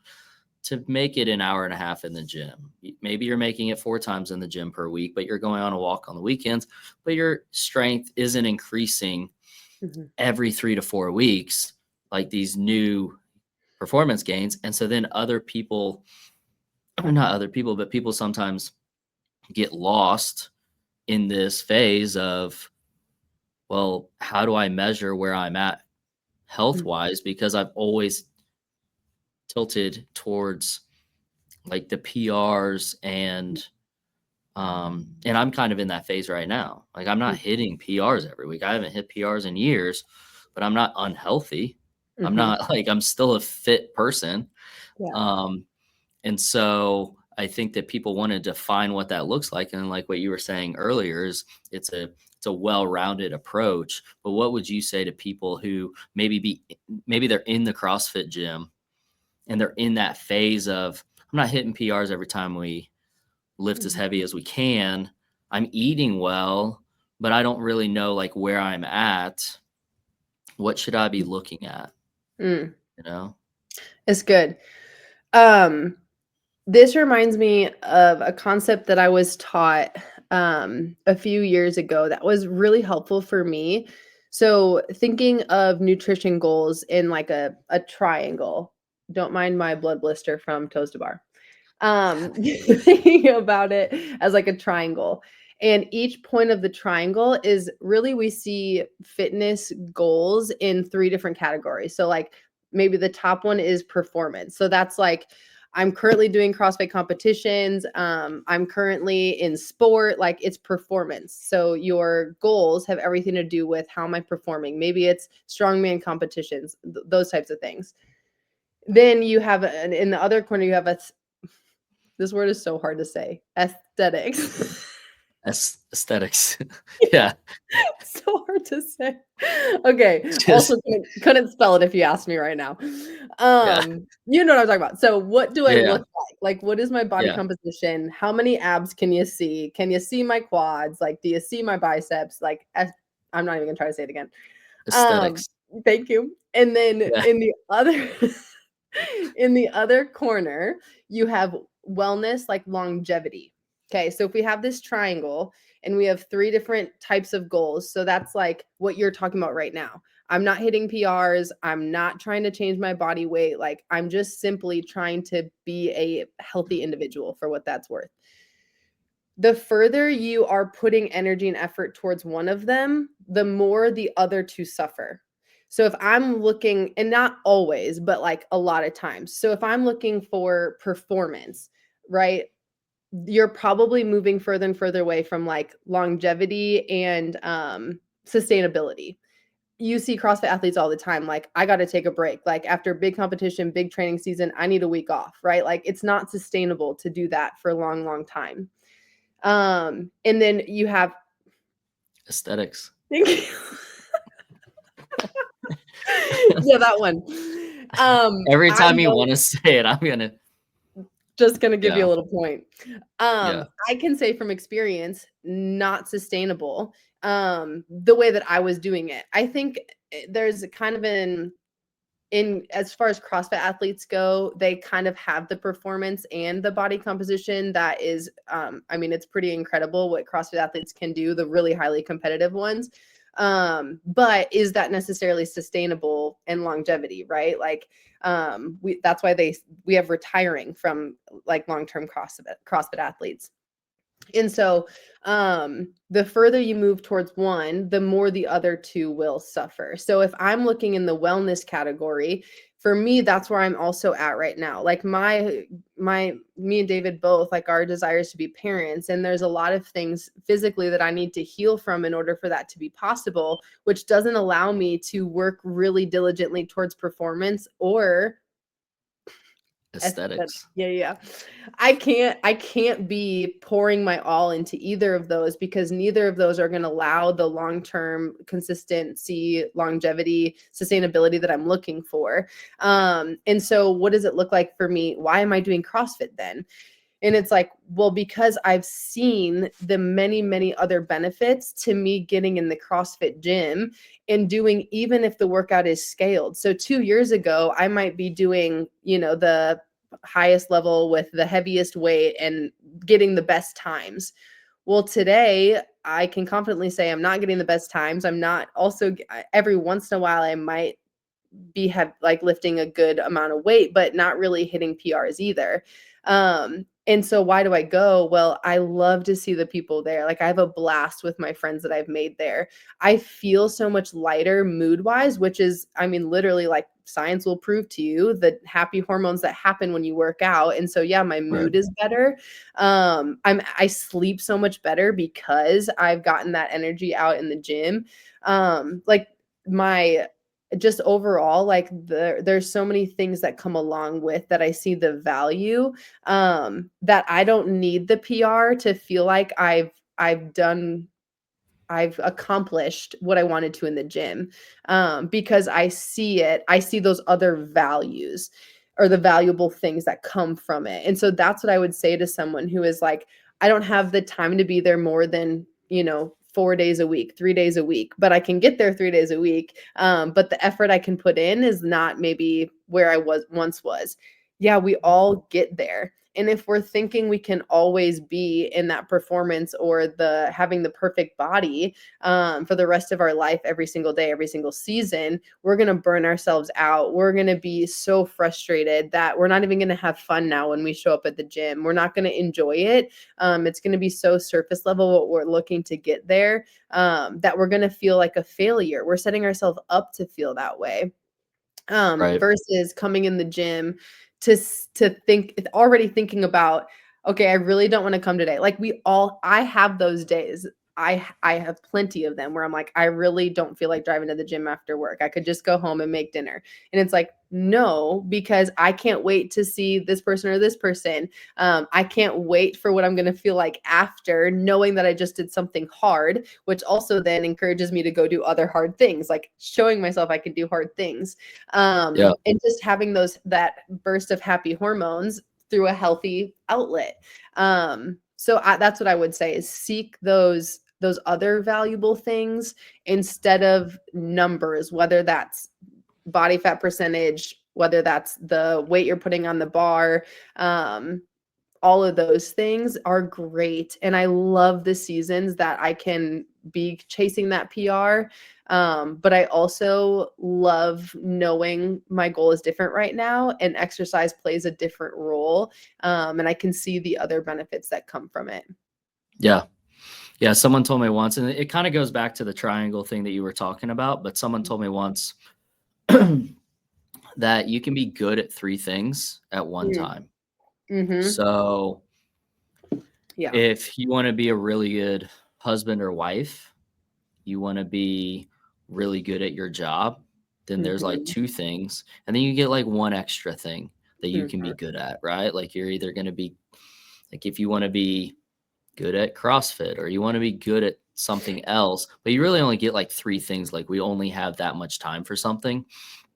to make it an hour and a half in the gym. Maybe you're making it 4 times in the gym per week, but you're going on a walk on the weekends, but your strength isn't increasing Mhm. every 3 to 4 weeks like these new performance gains. And so then other people, or not other people, but people sometimes get lost in this phase of, well, how do I measure where I'm at health Mhm. wise? Because I've always tilted towards like the PRs, and I'm kind of in that phase right now. Like I'm not hitting PRs every week. I haven't hit PRs in years, but I'm not unhealthy. I'm Mhm. not like, I'm still a fit person. Yeah. Um, and so I think that people want to define what that looks like. And like what you were saying earlier is it's a well-rounded approach. But what would you say to people who maybe they're in the CrossFit gym and they're in that phase of, I'm not hitting PRs every time we lift as Mhm. heavy as we can. I'm eating well, but I don't really know like where I'm at. What should I be looking at? Mm. You know? It's good. Um, this reminds me of a concept that I was taught a few years ago that was really helpful for me. So, thinking of nutrition goals in like a triangle. Don't mind my blood blister from toes to bar. Thinking about it as like a triangle. And each point of the triangle is really, we see fitness goals in 3 different categories. So like maybe the top one is performance. So that's like, I'm currently doing CrossFit competitions. I'm currently in sport, like it's performance. So your goals have everything to do with how am I performing? Maybe it's strongman competitions, those types of things. Then you have, in the other corner, you have this word is so hard to say, aesthetics. Aesthetics. Yeah. So hard to say. Okay. Just Also couldn't spell it if you asked me right now. yeah. You know what I'm talking about. So what do I Yeah. look like? Like, what is my body Yeah. composition? How many abs can you see? Can you see my quads? Like, do you see my biceps? Like, I'm not even gonna try to say it again. Um, Aesthetics. Thank you. And then Yeah. in the other in the other corner, you have wellness, like longevity. Okay, so if we have this triangle and we have 3 different types of goals, so that's like what you're talking about right now. I'm not hitting PRs, I'm not trying to change my body weight, like I'm just simply trying to be a healthy individual for what that's worth. The further you are putting energy and effort towards one of them, the more the other 2 suffer. So if I'm looking, and not always, but like a lot of times. So if I'm looking for performance, right? You're probably moving further and further away from like longevity and sustainability. You see CrossFit athletes all the time, like, I got to take a break. Like after big competition, big training season, I need a week off, right? Like it's not sustainable to do that for a long, long time. And then you have Aesthetics. thank you. Yeah, that one. Every I time you know, want to say it, I'm gonna. just gonna give you Yeah. a little point. Yeah. I can say from experience, not sustainable. The way that I was doing it. I think there's kind of in as far as CrossFit athletes go, they kind of have the performance and the body composition that is, I mean, it's pretty incredible what CrossFit athletes can do, the really highly competitive ones. But is that necessarily sustainable and longevity, right? Like, that's why we have retiring from like long-term CrossFit athletes. And so the further you move towards one, the more the other 2 will suffer. So if I'm looking in the wellness category, for me, that's where I'm also at right now. Like me and David both, like our desires to be parents. And there's a lot of things physically that I need to heal from in order for that to be possible, which doesn't allow me to work really diligently towards performance or Aesthetics. yeah. I can't be pouring my all into either of those because neither of those are going to allow the long-term consistency, longevity, sustainability that I'm looking for. And so what does it look like for me? Why am I doing CrossFit then? And it's like, well, because I've seen the many, many other benefits to me getting in the CrossFit gym and doing, even if the workout is scaled. So 2 years ago, I might be doing, the highest level with the heaviest weight and getting the best times. Well, today I can confidently say I'm not getting the best times. I'm not also, every once in a while, I might be like lifting a good amount of weight, but not really hitting PRs either. And so why do I go? Well, I love to see the people there. Like I have a blast with my friends that I've made there. I feel so much lighter mood wise, which is, I mean, literally like science will prove to you the happy hormones that happen when you work out. And so, yeah, my Right. mood is better. I sleep so much better because I've gotten that energy out in the gym. Like my just overall, like there's so many things that come along with that I see the value, that I don't need the PR to feel like I've accomplished what I wanted to in the gym, because I see those other values or the valuable things that come from it. And so that's what I would say to someone who is like, I don't have the time to be there more than, 4 days a week, 3 days a week, but I can get there 3 days a week. But the effort I can put in is not maybe where I once was. Yeah, we all get there. And if we're thinking we can always be in that performance or the having the perfect body for the rest of our life, every single day, every single season, we're going to burn ourselves out. We're going to be so frustrated that we're not even going to have fun now when we show up at the gym. We're not going to enjoy it. It's going to be so surface level what we're looking to get there, that we're going to feel like a failure. We're setting ourselves up to feel that way, Right. versus coming in the gym to think, it's already thinking about, okay, I really don't want to come today. Like I have those days. I have plenty of them where I'm like, I really don't feel like driving to the gym after work. I could just go home and make dinner. And it's like, no, because I can't wait to see this person or this person. I can't wait for what I'm going to feel like after, knowing that I just did something hard, which also then encourages me to go do other hard things, like showing myself I can do hard things. Yeah. And just having that burst of happy hormones through a healthy outlet. So that's what I would say is seek those other valuable things instead of numbers, whether that's body fat percentage, whether that's the weight you're putting on the bar. All of those things are great. And I love the seasons that I can be chasing that PR. But I also love knowing my goal is different right now and exercise plays a different role. And I can see the other benefits that come from it. Yeah. Yeah. Someone told me once, and it kind of goes back to the triangle thing that you were talking about, but someone told me once that you can be good at three things at one time. Mm-hmm. So Yeah. if you want to be a really good husband or wife, you want to be really good at your job, then there's like Mm-hmm. two things. And then you get like one extra thing that you can Mm-hmm. be good at, right? Like you're either going to be like, if you want to be good at CrossFit or you want to be good at something else, but you really only get like three things. Like we only have that much time for something.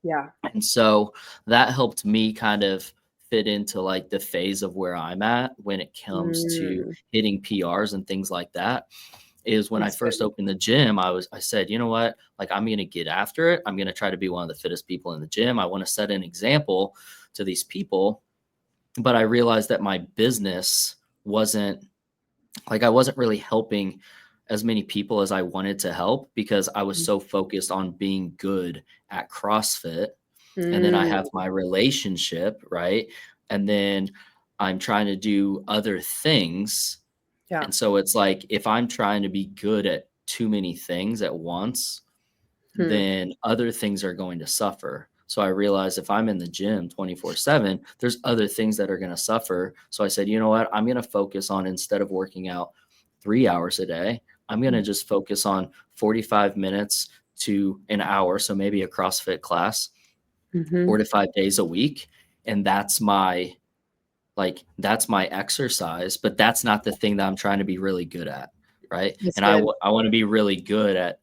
Yeah. And so that helped me kind of fit into like the phase of where I'm at when it comes to Mm, hitting PRs and things like that. Is when I that's first good. opened the gym, I said, you know what? Like I'm gonna get after it. I'm gonna try to be one of the fittest people in the gym. I want to set an example to these people. But I realized that my business wasn't I wasn't really helping as many people as I wanted to help because I was so focused on being good at CrossFit. And then I have Mm, my relationship, right? And then I'm trying to do other things. yeah. And so it's like if I'm trying to be good at too many things at once, Hmm. then other things are going to suffer. So I realized if I'm in the gym 24/7, there's other things that are going to suffer. So I said, you know what? I'm going to focus on, instead of working out 3 hours a day, I'm going to just focus on 45 minutes to an hour. So maybe a CrossFit class, Mm-hmm. 4 to 5 days a week. And that's my exercise, but that's not the thing that I'm trying to be really good at. Right. That's And good. I want to be really good at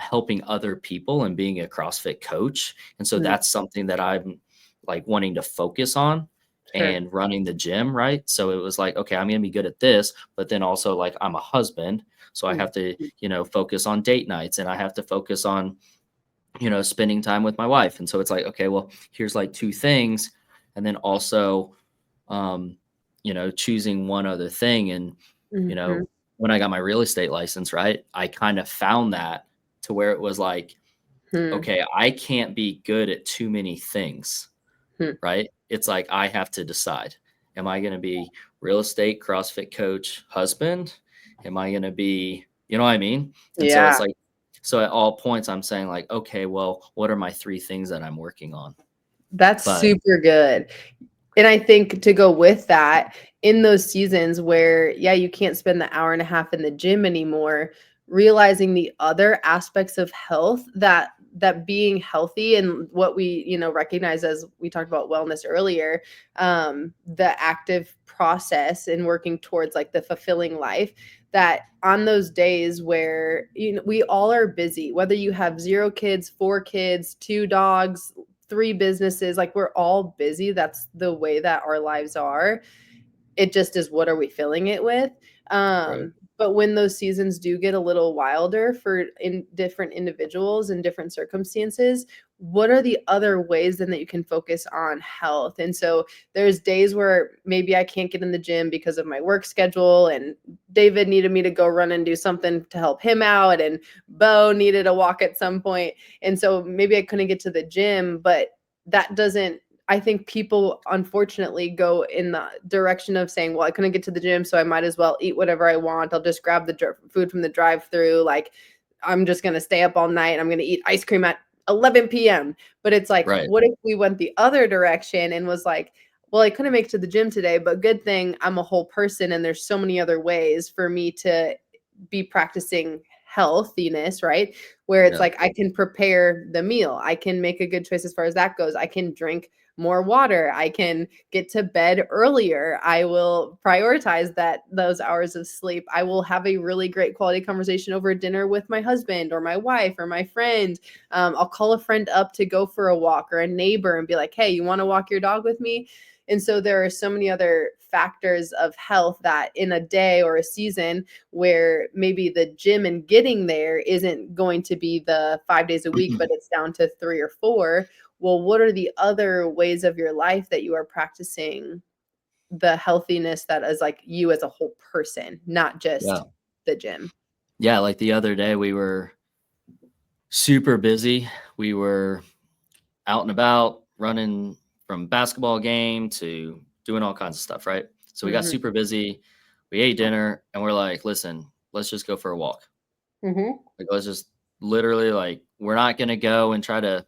helping other people and being a CrossFit coach. And so Mm, that's something that I'm like wanting to focus on sure. and running the gym. Right. So it was like, okay, I'm going to be good at this, but then also like I'm a husband. So I Mm, have to, focus on date nights and I have to focus on, spending time with my wife. And so it's like, okay, well, here's like two things. And then also, um, choosing one other thing. And, you mhm, know, when I got my real estate license, right, I kind of found that to where it was like, hmm, okay, I can't be good at too many things, hmm. right? It's like I have to decide. Am I going to be real estate, CrossFit coach, husband? Am I going to be, you know what I mean? And so it's Yeah, like, so at all points, I'm saying like, okay, well, what are my three things that I'm working on? that's But super good. And I think to go with that, in those seasons where, yeah, you can't spend the hour and a half in the gym anymore, realizing the other aspects of health that being healthy and what we, recognize as we talked about wellness earlier, the active process and working towards like the fulfilling life, that on those days where, we all are busy, whether you have 0 kids, 4 kids, 2 dogs, 3 businesses, like we're all busy. That's the way that our lives are. It just is, what are we filling it with? right. But when those seasons do get a little wilder for in different individuals and different circumstances, what are the other ways then that you can focus on health? And so there's days where maybe I can't get in the gym because of my work schedule, and David needed me to go run and do something to help him out, and Bo needed a walk at some point. And so maybe I couldn't get to the gym, but that doesn't, I think people unfortunately go in the direction of saying, well, I couldn't get to the gym, so I might as well eat whatever I want. I'll just grab the food from the drive-through. Like, I'm just going to stay up all night. I'm going to eat ice cream at 11 p.m. But it's like, Right. what if we went the other direction and was like, well, I couldn't make it to the gym today, but good thing I'm a whole person and there's so many other ways for me to be practicing healthiness, right? Where it's Yeah. like I can prepare the meal. I can make a good choice as far as that goes. I can drink more water. I can get to bed earlier. I will prioritize those hours of sleep. I will have a really great quality conversation over dinner with my husband or my wife or my friend. I'll call a friend up to go for a walk, or a neighbor, and be like, hey, you want to walk your dog with me? And so there are so many other factors of health that in a day or a season where maybe the gym and getting there isn't going to be the 5 days a week, but it's down to 3 or 4. Well, what are the other ways of your life that you are practicing the healthiness that is like you as a whole person, not just the gym? Yeah. Like the other day, we were super busy. We were out and about running from basketball game to doing all kinds of stuff, right? So we got super busy. We ate dinner and we're like, listen, let's just go for a walk. Like, let's just literally, like, we're not going to go and try to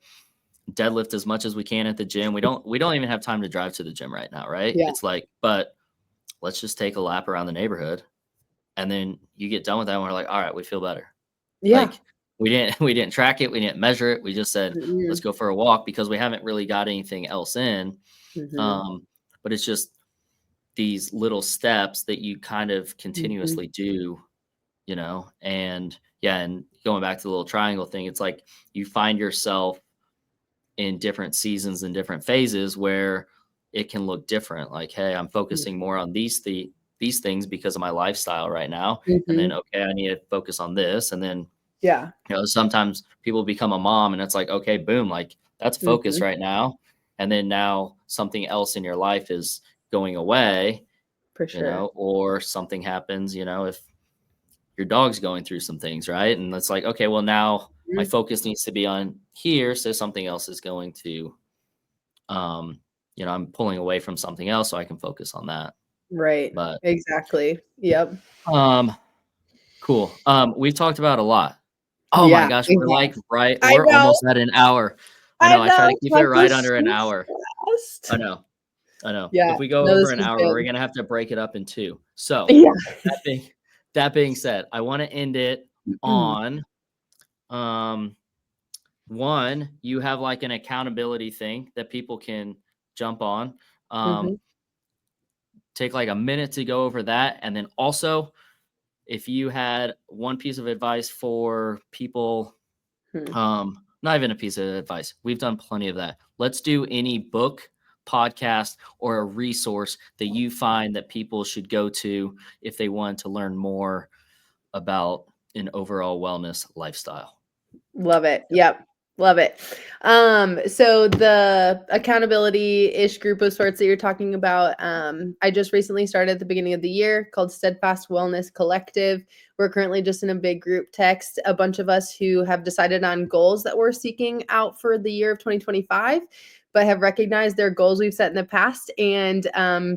deadlift as much as we can at the gym. We don't even have time to drive to the gym right now, right? Yeah. It's like, but let's just take a lap around the neighborhood. And then you get done with that and we're like, all right, we feel better. Yeah. Like, we didn't track it, we didn't measure it. We just said, let's go for a walk because we haven't really got anything else in. But it's just these little steps that you kind of continuously do, and yeah, and going back to the little triangle thing, it's like you find yourself in different seasons and different phases where it can look different. Like, hey, I'm focusing more on these things because of my lifestyle right now. And then, okay, I need to focus on this. And then, Yeah. sometimes people become a mom and it's like, okay, boom, like that's focus right now. And then now something else in your life is going away, For sure. or something happens, if your dog's going through some things, right? And it's like, okay, well, now my focus needs to be on here. So something else is going to, I'm pulling away from something else so I can focus on that. Right. But Exactly. Yep. cool. We've talked about a lot. Oh my Yeah. gosh, We we're have. like I we're know. almost at an hour. I I know. I try know. to keep it Time right goes under an so hour. fast. I know. I know. Yeah. If we go No, over this an was hour, we're good. gonna have to break it up in 2. So Yeah. that being said, I want to end it on one, you have like an accountability thing that people can jump on. Take like a minute to go over that. And then also, if you had one piece of advice for people, not even a piece of advice, we've done plenty of that. Let's do any book, podcast, or a resource that you find that people should go to if they want to learn more about an overall wellness lifestyle. Love it. Yep. Love it. So the accountability-ish group of sorts that you're talking about, I just recently started at the beginning of the year, called Steadfast Wellness Collective. We're currently just in a big group text, a bunch of us who have decided on goals that we're seeking out for the year of 2025, but have recognized their goals we've set in the past. And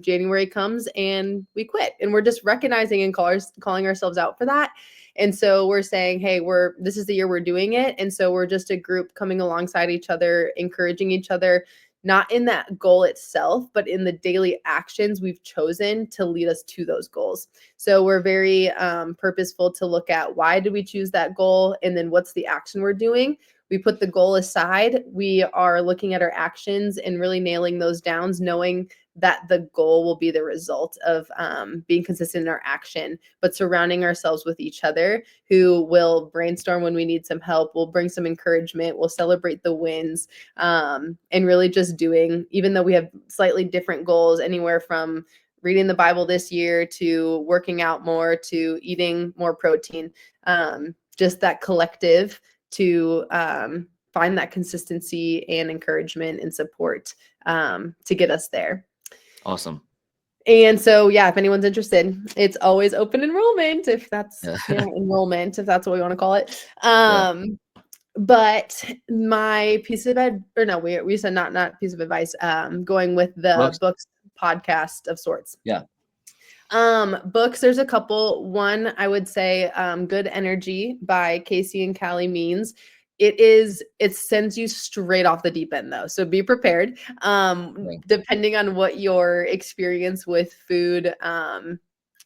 January comes and we quit, and we're just recognizing and calling ourselves out for that. And so we're saying, hey, this is the year we're doing it. And so we're just a group coming alongside each other, encouraging each other, not in that goal itself, but in the daily actions we've chosen to lead us to those goals. So we're very purposeful to look at, why did we choose that goal? And then what's the action we're doing? We put the goal aside. We are looking at our actions and really nailing those down, knowing that the goal will be the result of being consistent in our action, but surrounding ourselves with each other who will brainstorm when we need some help, will bring some encouragement, will celebrate the wins, and really just doing, even though we have slightly different goals, anywhere from reading the Bible this year to working out more to eating more protein. Just that collective to find that consistency and encouragement and support to get us there. Awesome. And so, yeah, if anyone's interested, it's always open enrollment, if that's enrollment, if that's what we want to call it. But my piece of we said not piece of advice, going with the books podcast of sorts. Yeah. Books, there's a couple. One, I would say, Good Energy by Casey and Callie Means. It sends you straight off the deep end though. So be prepared. Depending on what your experience with food,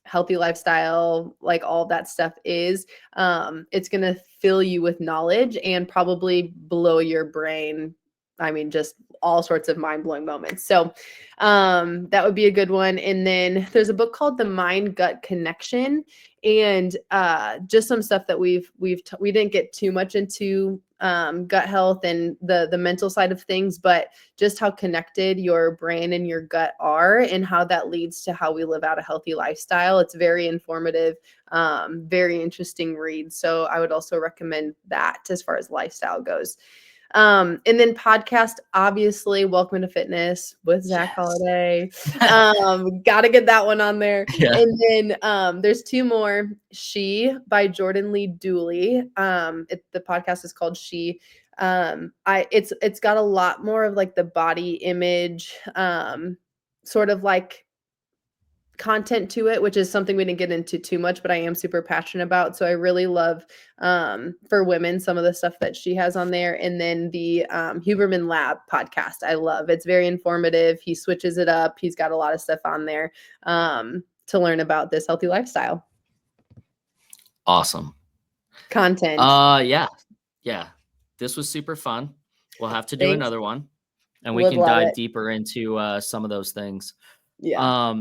healthy lifestyle, like all that stuff is, it's going to fill you with knowledge and probably blow your brain. I mean, just all sorts of mind-blowing moments. So that would be a good one. And then there's a book called The Mind-Gut Connection, and just some stuff that we didn't get too much into gut health and the mental side of things, but just how connected your brain and your gut are and how that leads to how we live out a healthy lifestyle. It's very informative, very interesting read. So I would also recommend that as far as lifestyle goes. And then podcast, obviously, Welcome to Fitness with Zach Holiday. Got to get that one on there. Yeah. And then there's two more. She by Jordan Lee Dooley. The podcast is called She. It's got a lot more of like the body image, sort of like content to it, which is something we didn't get into too much, but I am super passionate about. So I really love for women some of the stuff that she has on there. And then the Huberman Lab podcast, I love. It's very informative. He switches it up. He's got a lot of stuff on there to learn about this healthy lifestyle. Awesome content. Yeah. This was super fun. We'll have to do another one, and we can dive deeper into some of those things. Yeah.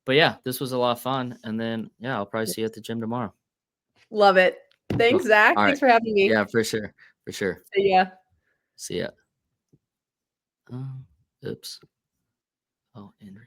But yeah, this was a lot of fun. And then, I'll probably see you at the gym tomorrow. Love it. Thanks, Zach. Thanks for having me. Yeah, for sure. See ya. Oops. Oh, Andrew.